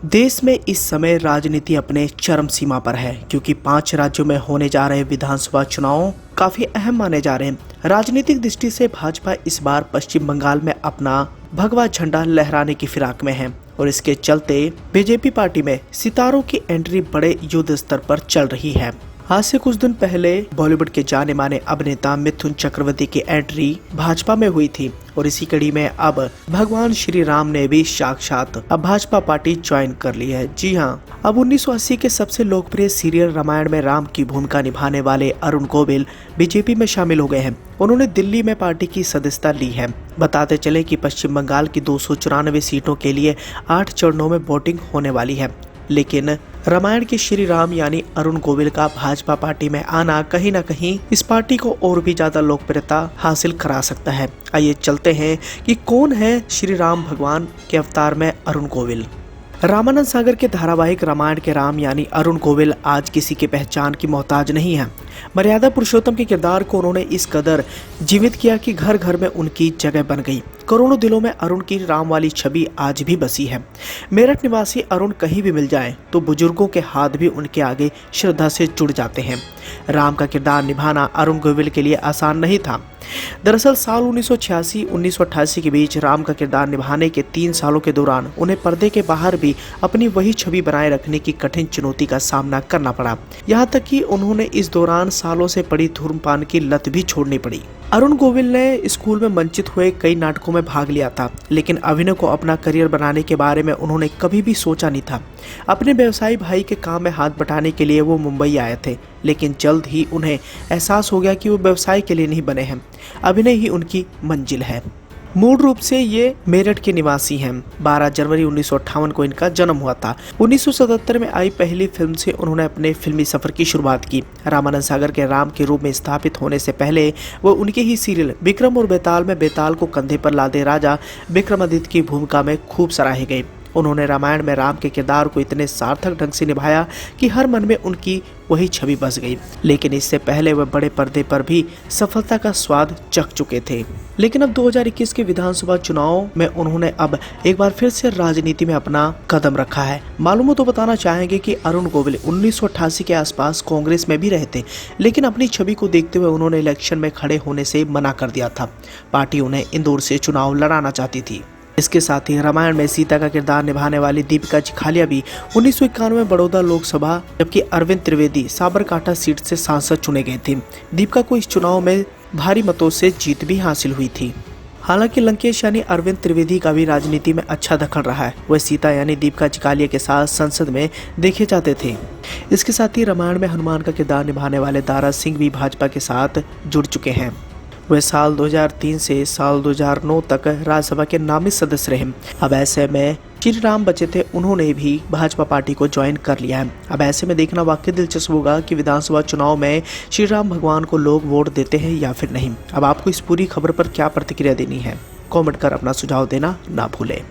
देश में इस समय राजनीति अपने चरम सीमा पर है, क्योंकि 5 राज्यों में होने जा रहे विधानसभा चुनाव काफी अहम माने जा रहे हैं। राजनीतिक दृष्टि से भाजपा इस बार पश्चिम बंगाल में अपना भगवा झंडा लहराने की फिराक में है और इसके चलते बीजेपी पार्टी में सितारों की एंट्री बड़े युद्ध स्तर पर चल रही है। आज से कुछ दिन पहले बॉलीवुड के जाने माने अभिनेता मिथुन चक्रवर्ती की एंट्री भाजपा में हुई थी और इसी कड़ी में अब भगवान श्री राम ने भी साक्षात अब भाजपा पार्टी ज्वाइन कर ली है। जी हां, अब 1980 के सबसे लोकप्रिय सीरियल रामायण में राम की भूमिका निभाने वाले अरुण गोविल बीजेपी में शामिल हो गए हैं। उन्होंने दिल्ली में पार्टी की सदस्यता ली है। बताते चले कि पश्चिम बंगाल की 294 सीटों के लिए 8 चरणों में वोटिंग होने वाली है, लेकिन रामायण के श्री राम यानी अरुण गोविल का भाजपा पार्टी में आना कहीं न कहीं इस पार्टी को और भी ज्यादा लोकप्रियता हासिल करा सकता है। आइए चलते हैं कि कौन है श्री राम भगवान के अवतार में अरुण गोविल। रामानंद सागर के धारावाहिक रामायण के राम यानी अरुण गोविल आज किसी की पहचान की मोहताज नहीं है। मर्यादा पुरुषोत्तम के किरदार को उन्होंने इस कदर जीवित किया कि घर घर में उनकी जगह बन गई। करोड़ों दिलों में अरुण की राम वाली छवि आज भी बसी है। मेरठ निवासी अरुण कहीं भी मिल जाए तो बुजुर्गों के हाथ भी उनके आगे श्रद्धा से जुड़ जाते हैं। राम का किरदार निभाना अरुण गोविल के लिए आसान नहीं था। दरअसल साल 1986-1988 के बीच राम का किरदार निभाने के 3 सालों के दौरान उन्हें पर्दे के बाहर भी अपनी वही छवि बनाए रखने की कठिन चुनौती का सामना करना पड़ा। यहाँ तक कि उन्होंने इस दौरान सालों से पड़ी धूम्रपान की लत भी छोड़नी पड़ी। अरुण गोविल ने स्कूल में मंचित हुए कई नाटकों में भाग लिया था, लेकिन अभिनय को अपना करियर बनाने के बारे में उन्होंने कभी भी सोचा नहीं था। अपने व्यवसायी भाई के काम में हाथ बटाने के लिए वो मुंबई आए थे, लेकिन जल्द ही उन्हें एहसास हो गया कि वो व्यवसाय के लिए नहीं बने हैं, अभिनय ही उनकी मंजिल है। मूल रूप से ये मेरठ के निवासी हैं। 12 जनवरी 1958 को इनका जन्म हुआ था। 1977 में आई पहली फिल्म से उन्होंने अपने फिल्मी सफर की शुरुआत की। रामानंद सागर के राम के रूप में स्थापित होने से पहले वो उनके ही सीरियल विक्रम और बेताल में बेताल को कंधे पर लादे राजा विक्रमादित्य की भूमिका में खूब सराहे गए। उन्होंने रामायण में राम के किरदार को इतने सार्थक ढंग से निभाया कि हर मन में उनकी वही छवि बस गई। लेकिन इससे पहले वह बड़े पर्दे पर भी सफलता का स्वाद चख चुके थे। लेकिन अब 2021 के विधानसभा चुनाव में उन्होंने अब एक बार फिर से राजनीति में अपना कदम रखा है। मालूम हो तो बताना चाहेंगे कि अरुण गोविल 1988 के आसपास कांग्रेस में भी रहे थे, लेकिन अपनी छवि को देखते हुए उन्होंने इलेक्शन में खड़े होने से मना कर दिया था। पार्टी उन्हें इंदौर से चुनाव लड़ाना चाहती थी। इसके साथ ही रामायण में सीता का किरदार निभाने वाली दीपिका चिखालिया भी 1991 में बड़ौदा लोकसभा, जबकि अरविंद त्रिवेदी साबरकांठा सीट से सांसद चुने गए थे। दीपिका को इस चुनाव में भारी मतों से जीत भी हासिल हुई थी। हालांकि लंकेश यानी अरविंद त्रिवेदी का भी राजनीति में अच्छा दखल रहा है। वह सीता यानी दीपिका चिखालिया के साथ संसद में देखे जाते थे। इसके साथ ही रामायण में हनुमान का किरदार निभाने वाले दारा सिंह भी भाजपा के साथ जुड़ चुके हैं। वह साल 2003 से साल 2009 तक राज्यसभा के नामित सदस्य रहे। अब ऐसे में श्री राम बचे थे, उन्होंने भी भाजपा पार्टी को ज्वाइन कर लिया है। अब ऐसे में देखना वाकई दिलचस्प होगा कि विधानसभा चुनाव में श्री राम भगवान को लोग वोट देते हैं या फिर नहीं। अब आपको इस पूरी खबर पर क्या प्रतिक्रिया देनी है, कमेंट कर अपना सुझाव देना ना भूलें।